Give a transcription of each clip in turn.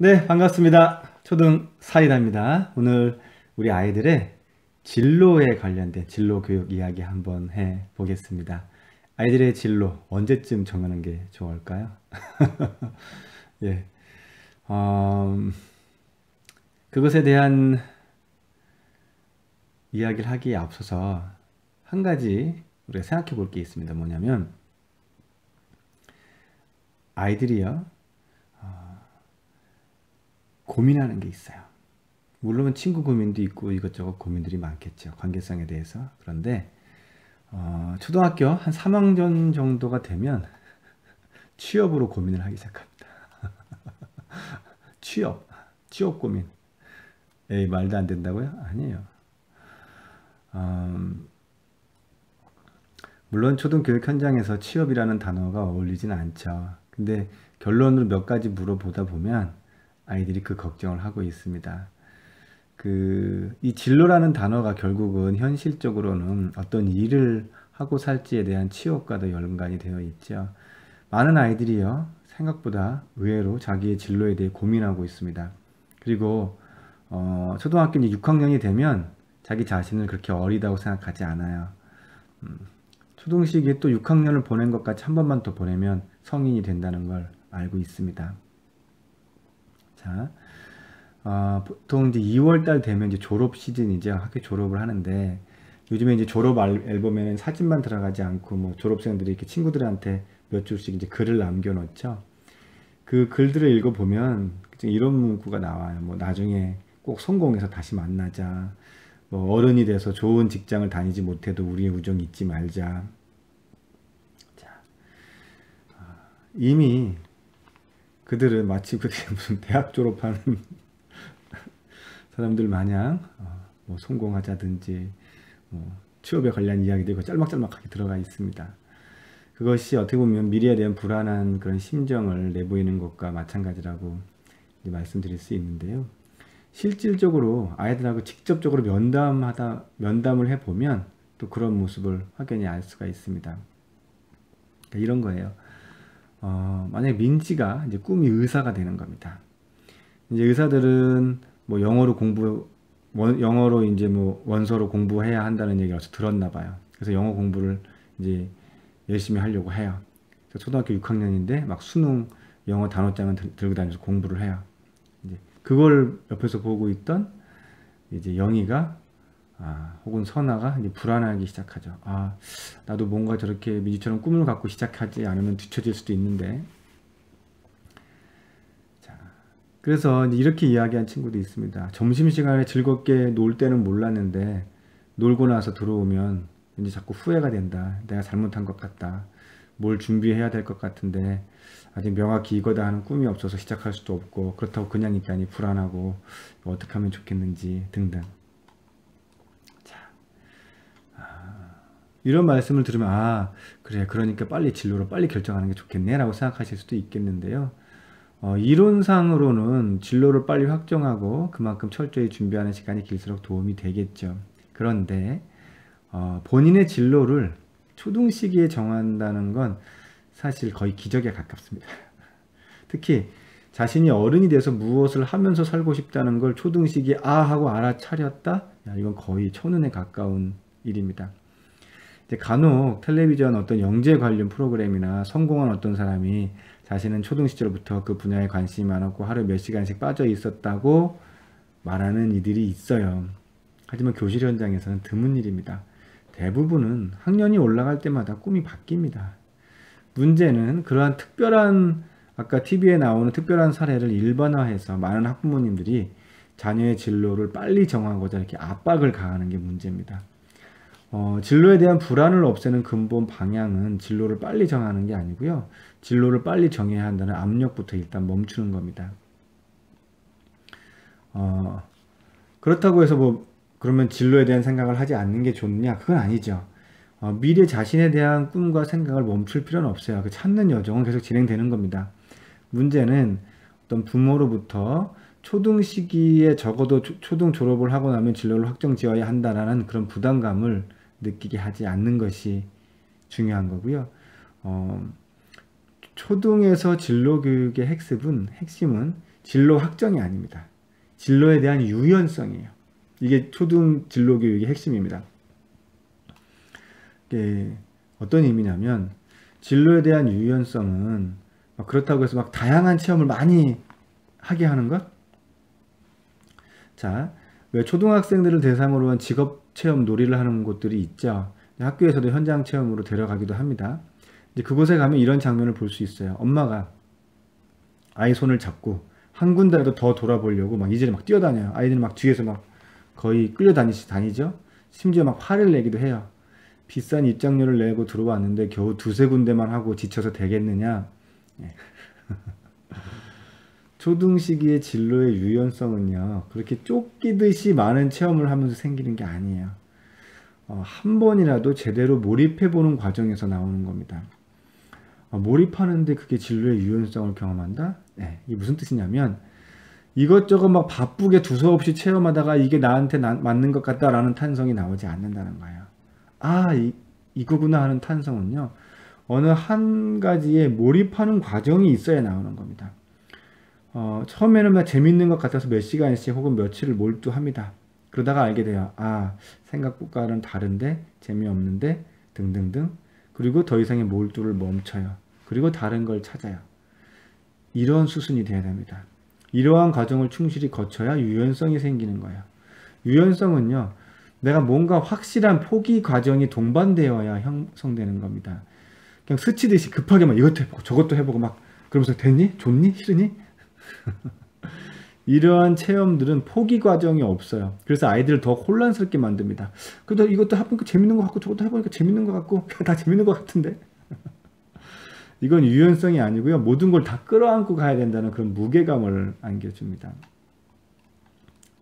네, 반갑습니다. 초등 사이다입니다. 오늘 우리 아이들의 진로에 관련된 진로 교육 이야기 한번 해 보겠습니다. 아이들의 진로 언제쯤 정하는 게 좋을까요? 예, 어, 그것에 대한 이야기를 하기에 앞서서 한 가지 우리가 생각해 볼 게 있습니다. 뭐냐면 아이들이요, 고민하는 게 있어요. 물론 친구 고민도 있고 이것저것 고민들이 많겠죠. 관계성에 대해서. 그런데 초등학교 한 3학년 정도가 되면 취업으로 고민을 하기 시작합니다. 취업 고민. 에이, 말도 안 된다고요? 아니에요. 음, 물론 초등교육 현장에서 취업이라는 단어가 어울리진 않죠. 근데 결론으로 몇 가지 물어보다 보면 아이들이 그 걱정을 하고 있습니다. 이 진로라는 단어가 결국은 현실적으로는 어떤 일을 하고 살지에 대한 취업과도 연관이 되어 있죠. 많은 아이들이요, 생각보다 의외로 자기의 진로에 대해 고민하고 있습니다. 그리고 초등학교 6학년이 되면 자기 자신을 그렇게 어리다고 생각하지 않아요. 초등 시기에 또 6학년을 보낸 것 같이 한 번만 더 보내면 성인이 된다는 걸 알고 있습니다. 자, 보통 이제 2월 달 되면 이제 졸업 시즌이죠. 학교 졸업을 하는데 요즘에 이제 졸업 앨범에는 사진만 들어가지 않고 뭐 졸업생들이 이렇게 친구들한테 몇 줄씩 이제 글을 남겨놓죠. 그 글들을 읽어보면 이런 문구가 나와요. 뭐 나중에 꼭 성공해서 다시 만나자. 뭐 어른이 돼서 좋은 직장을 다니지 못해도 우리의 우정 잊지 말자. 자, 이미 그들은 마치 그들이 무슨 대학 졸업하는 사람들 마냥 뭐 성공하자든지 뭐 취업에 관련 이야기들이 짤막짤막하게 들어가 있습니다. 그것이 어떻게 보면 미래에 대한 불안한 그런 심정을 내보이는 것과 마찬가지라고 말씀드릴 수 있는데요. 실질적으로 아이들하고 직접적으로 면담을 해보면 또 그런 모습을 확연히 알 수가 있습니다. 그러니까 이런 거예요. 만약에 민지가 이제 꿈이 의사가 되는 겁니다. 이제 의사들은 뭐 영어로 이제 뭐 원서로 공부해야 한다는 얘기를 어디서 들었나 봐요. 그래서 영어 공부를 이제 열심히 하려고 해요. 초등학교 6학년인데 막 수능 영어 단어장을 들고 다니면서 공부를 해요. 이제 그걸 옆에서 보고 있던 이제 영희가 혹은 선아가 이제 불안하기 시작하죠. 나도 뭔가 저렇게 민지처럼 꿈을 갖고 시작하지 않으면 뒤처질 수도 있는데. 자, 그래서 이렇게 이야기한 친구도 있습니다. 점심시간에 즐겁게 놀 때는 몰랐는데 놀고 나서 들어오면 왠지 자꾸 후회가 된다. 내가 잘못한 것 같다. 뭘 준비해야 될 것 같은데 아직 명확히 이거다 하는 꿈이 없어서 시작할 수도 없고 그렇다고 그냥 있다니 불안하고 어떻게 하면 좋겠는지 등등. 자, 이런 말씀을 들으면 그래, 그러니까 빨리 진로를 빨리 결정하는 게 좋겠네 라고 생각하실 수도 있겠는데요. 이론상으로는 진로를 빨리 확정하고 그만큼 철저히 준비하는 시간이 길수록 도움이 되겠죠. 그런데 본인의 진로를 초등 시기에 정한다는 건 사실 거의 기적에 가깝습니다. 특히 자신이 어른이 돼서 무엇을 하면서 살고 싶다는 걸 초등 시기에 하고 알아차렸다? 이건 거의 천운에 가까운 일입니다. 이제 간혹 텔레비전 어떤 영재 관련 프로그램이나 성공한 어떤 사람이 자신은 초등 시절부터 그 분야에 관심이 많았고 하루 몇 시간씩 빠져 있었다고 말하는 이들이 있어요. 하지만 교실 현장에서는 드문 일입니다. 대부분은 학년이 올라갈 때마다 꿈이 바뀝니다. 문제는 그러한 특별한, 아까 TV에 나오는 특별한 사례를 일반화해서 많은 학부모님들이 자녀의 진로를 빨리 정하고자 이렇게 압박을 가하는 게 문제입니다. 진로에 대한 불안을 없애는 근본 방향은 진로를 빨리 정하는 게 아니고요. 진로를 빨리 정해야 한다는 압력부터 일단 멈추는 겁니다. 그렇다고 해서 그러면 진로에 대한 생각을 하지 않는 게 좋느냐? 그건 아니죠. 미래 자신에 대한 꿈과 생각을 멈출 필요는 없어요. 그 찾는 여정은 계속 진행되는 겁니다. 문제는 어떤 부모로부터 초등 시기에 적어도 초등 졸업을 하고 나면 진로를 확정 지어야 한다라는 그런 부담감을 느끼게 하지 않는 것이 중요한 거고요. 초등에서 진로 교육의 핵심은 진로 확정이 아닙니다. 진로에 대한 유연성이에요. 이게 초등 진로 교육의 핵심입니다. 이게 어떤 의미냐면 진로에 대한 유연성은 그렇다고 해서 막 다양한 체험을 많이 하게 하는 것? 자, 왜 초등학생들을 대상으로 한 직업 체험 놀이를 하는 곳들이 있죠. 학교에서도 현장 체험으로 데려가기도 합니다. 이제 그곳에 가면 이런 장면을 볼 수 있어요. 엄마가 아이 손을 잡고 한 군데라도 더 돌아보려고 막 이제는 막 뛰어다녀요. 아이들은 막 뒤에서 막 거의 다니죠. 심지어 막 화를 내기도 해요. 비싼 입장료를 내고 들어왔는데 겨우 두세 군데만 하고 지쳐서 되겠느냐. 예. 초등 시기의 진로의 유연성은요, 그렇게 쫓기듯이 많은 체험을 하면서 생기는 게 아니에요. 한 번이라도 제대로 몰입해보는 과정에서 나오는 겁니다. 몰입하는데 그게 진로의 유연성을 경험한다? 네, 이게 무슨 뜻이냐면 이것저것 막 바쁘게 두서없이 체험하다가 이게 나한테 맞는 것 같다라는 탄성이 나오지 않는다는 거예요. 이거구나 하는 탄성은요, 어느 한 가지에 몰입하는 과정이 있어야 나오는 겁니다. 처음에는 막 재밌는 것 같아서 몇 시간씩 혹은 며칠을 몰두합니다. 그러다가 알게 돼요. 생각과는 다른데 재미없는데 등등등. 그리고 더 이상의 몰두를 멈춰요. 그리고 다른 걸 찾아요. 이런 수순이 돼야 됩니다. 이러한 과정을 충실히 거쳐야 유연성이 생기는 거예요. 유연성은요, 내가 뭔가 확실한 포기 과정이 동반되어야 형성되는 겁니다. 그냥 스치듯이 급하게 막 이것도 해보고 저것도 해보고 막 그러면서 됐니? 좋니? 싫으니? 이러한 체험들은 포기 과정이 없어요. 그래서 아이들을 더 혼란스럽게 만듭니다. 그래도 이것도 해보니까 재밌는 것 같고 저것도 해보니까 재밌는 것 같고 다 재밌는 것 같은데. 이건 유연성이 아니고요. 모든 걸 다 끌어안고 가야 된다는 그런 무게감을 안겨줍니다.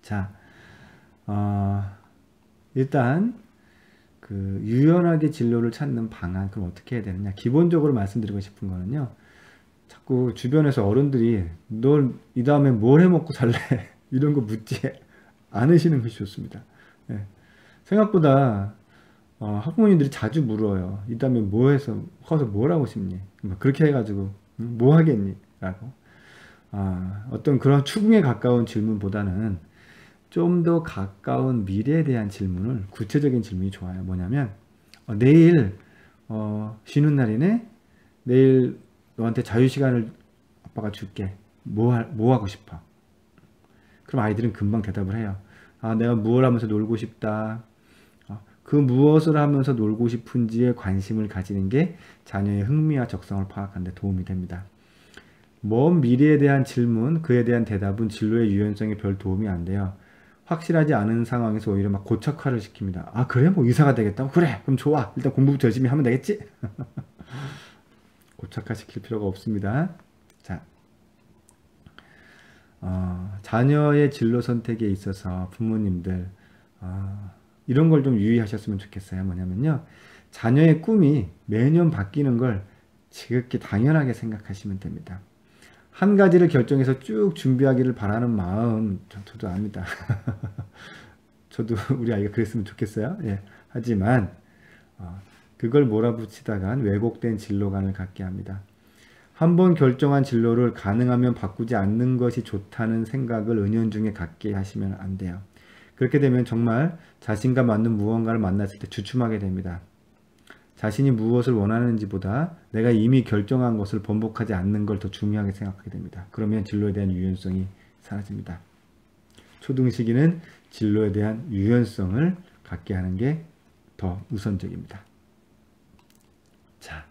자, 일단 그 유연하게 진로를 찾는 방안, 그럼 어떻게 해야 되느냐. 기본적으로 말씀드리고 싶은 거는요, 자꾸 주변에서 어른들이 널 이 다음에 뭘 해먹고 살래? 이런 거 묻지 않으시는 것이 좋습니다. 예. 생각보다 학부모님들이 자주 물어요. 이 다음에 뭐 해서 커서 뭘 하고 싶니? 그렇게 해가지고 뭐 하겠니? 라고. 어떤 그런 추궁에 가까운 질문보다는 좀 더 가까운 미래에 대한 질문을, 구체적인 질문이 좋아요. 뭐냐면 내일 쉬는 날이네? 내일 너한테 자유시간을 아빠가 줄게. 뭐 하고 싶어? 그럼 아이들은 금방 대답을 해요. 내가 무엇을 하면서 놀고 싶다. 그 무엇을 하면서 놀고 싶은지에 관심을 가지는 게 자녀의 흥미와 적성을 파악하는 데 도움이 됩니다. 먼 미래에 대한 질문, 그에 대한 대답은 진로의 유연성에 별 도움이 안 돼요. 확실하지 않은 상황에서 오히려 막 고착화를 시킵니다. 그래? 뭐 의사가 되겠다고? 그래! 그럼 좋아! 일단 공부부터 열심히 하면 되겠지? 고착화 시킬 필요가 없습니다. 자, 자녀의 진로 선택에 있어서 부모님들 이런 걸 좀 유의하셨으면 좋겠어요. 뭐냐면요, 자녀의 꿈이 매년 바뀌는 걸 지극히 당연하게 생각하시면 됩니다. 한 가지를 결정해서 쭉 준비하기를 바라는 마음 저도 압니다. 저도 우리 아이가 그랬으면 좋겠어요. 예. 하지만 그걸 몰아붙이다간 왜곡된 진로관을 갖게 합니다. 한번 결정한 진로를 가능하면 바꾸지 않는 것이 좋다는 생각을 은연중에 갖게 하시면 안 돼요. 그렇게 되면 정말 자신과 맞는 무언가를 만났을 때 주춤하게 됩니다. 자신이 무엇을 원하는지보다 내가 이미 결정한 것을 번복하지 않는 걸 더 중요하게 생각하게 됩니다. 그러면 진로에 대한 유연성이 사라집니다. 초등 시기는 진로에 대한 유연성을 갖게 하는 게 더 우선적입니다. 자,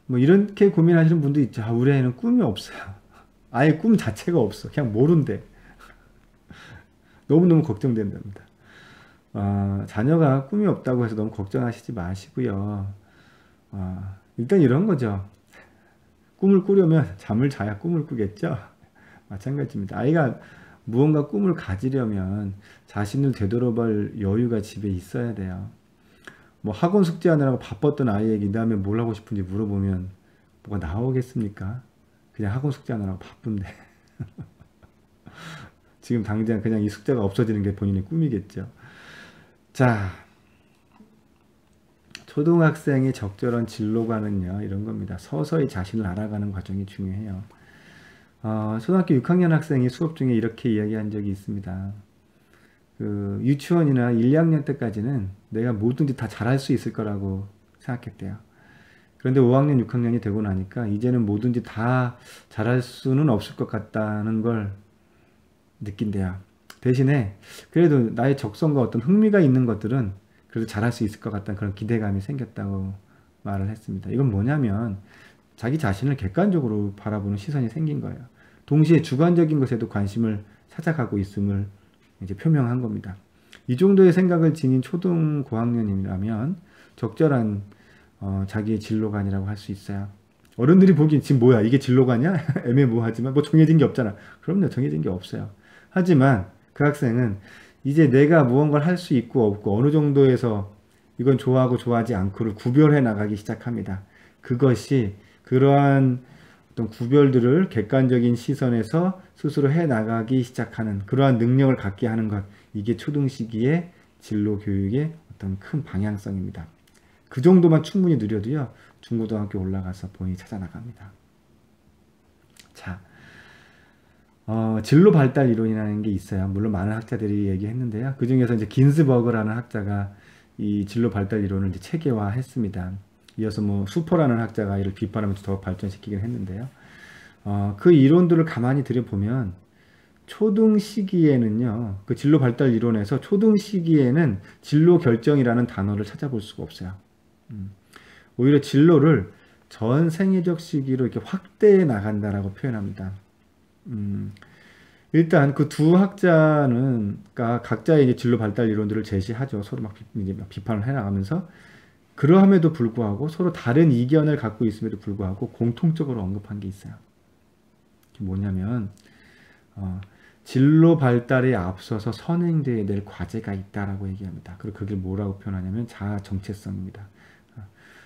뭐 이렇게 고민하시는 분도 있죠. 우리 애는 꿈이 없어요. 아예 꿈 자체가 없어. 그냥 모른대. 너무너무 걱정된답니다. 자녀가 꿈이 없다고 해서 너무 걱정하시지 마시고요. 일단 이런 거죠. 꿈을 꾸려면 잠을 자야 꿈을 꾸겠죠. 마찬가지입니다. 아이가 무언가 꿈을 가지려면 자신을 되돌아볼 여유가 집에 있어야 돼요. 뭐 학원 숙제하느라고 바빴던 아이에게 이 다음에 뭘 하고 싶은지 물어보면 뭐가 나오겠습니까? 그냥 학원 숙제하느라고 바쁜데. 지금 당장 그냥 이 숙제가 없어지는 게 본인의 꿈이겠죠. 자, 초등학생의 적절한 진로관은요, 이런 겁니다. 서서히 자신을 알아가는 과정이 중요해요. 초등학교 6학년 학생이 수업 중에 이렇게 이야기한 적이 있습니다. 그 유치원이나 1, 2학년 때까지는 내가 뭐든지 다 잘할 수 있을 거라고 생각했대요. 그런데 5학년, 6학년이 되고 나니까 이제는 뭐든지 다 잘할 수는 없을 것 같다는 걸 느낀대요. 대신에 그래도 나의 적성과 어떤 흥미가 있는 것들은 그래도 잘할 수 있을 것 같다는 그런 기대감이 생겼다고 말을 했습니다. 이건 뭐냐면 자기 자신을 객관적으로 바라보는 시선이 생긴 거예요. 동시에 주관적인 것에도 관심을 찾아가고 있음을 이제 표명한 겁니다. 이 정도의 생각을 지닌 초등 고학년이라면 적절한 자기의 진로관이라고 할 수 있어요. 어른들이 보기엔 지금 뭐야 이게 진로관이야? 애매모호하지만 뭐 정해진 게 없잖아. 그럼요, 정해진 게 없어요. 하지만 그 학생은 이제 내가 무언가를 할 수 있고 없고 어느 정도에서 이건 좋아하고 좋아하지 않고를 구별해 나가기 시작합니다. 그것이 그러한 어떤 구별들을 객관적인 시선에서 스스로 해 나가기 시작하는 그러한 능력을 갖게 하는 것, 이게 초등 시기의 진로 교육의 어떤 큰 방향성입니다. 그 정도만 충분히 누려도요, 중고등학교 올라가서 본인이 찾아 나갑니다. 자, 진로 발달 이론이라는 게 있어요. 물론 많은 학자들이 얘기했는데요. 그 중에서 이제 긴스버그라는 학자가 이 진로 발달 이론을 이제 체계화했습니다. 이어서 뭐 수퍼라는 학자가 이를 비판하면서 더 발전시키긴 했는데요. 그 이론들을 가만히 들여보면 초등 시기에는요, 그 진로 발달 이론에서 초등 시기에는 진로 결정이라는 단어를 찾아볼 수가 없어요. 오히려 진로를 전 생애적 시기로 이렇게 확대해 나간다라고 표현합니다. 일단 그 두 학자는 각자의 이제 진로 발달 이론들을 제시하죠. 서로 막 비판을 해 나가면서 그러함에도 불구하고 서로 다른 이견을 갖고 있음에도 불구하고 공통적으로 언급한 게 있어요. 뭐냐면 진로 발달에 앞서서 선행되어야 될 과제가 있다라고 얘기합니다. 그리고 그게 뭐라고 표현하냐면 자아 정체성입니다.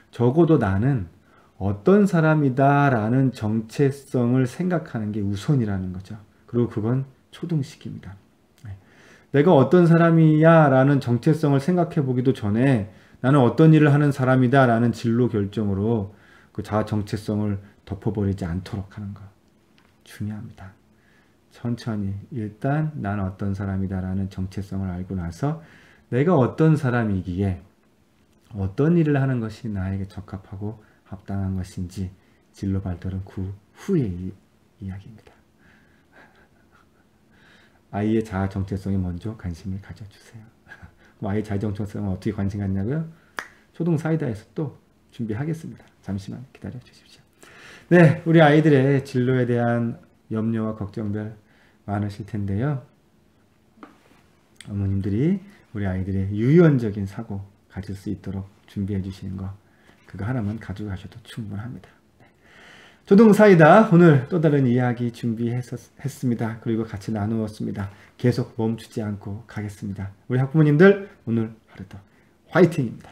적어도 나는 어떤 사람이다 라는 정체성을 생각하는 게 우선이라는 거죠. 그리고 그건 초등 시기입니다. 내가 어떤 사람이야 라는 정체성을 생각해 보기도 전에 나는 어떤 일을 하는 사람이다 라는 진로 결정으로 그 자아 정체성을 덮어버리지 않도록 하는 것 중요합니다. 천천히 일단 나는 어떤 사람이다 라는 정체성을 알고 나서 내가 어떤 사람이기에 어떤 일을 하는 것이 나에게 적합하고 합당한 것인지 진로 발달은 그 후의 이야기입니다. 아이의 자아 정체성에 먼저 관심을 가져주세요. 아이의 자아 정체성은 어떻게 관심 갖냐고요? 초등 사이다에서 또 준비하겠습니다. 잠시만 기다려 주십시오. 네, 우리 아이들의 진로에 대한 염려와 걱정들 많으실 텐데요. 어머님들이 우리 아이들의 유연적인 사고 가질 수 있도록 준비해 주시는 거, 그거 하나만 가져가셔도 충분합니다. 초등 사이다 오늘 또 다른 이야기 준비했습니다. 그리고 같이 나누었습니다. 계속 멈추지 않고 가겠습니다. 우리 학부모님들 오늘 하루도 화이팅입니다.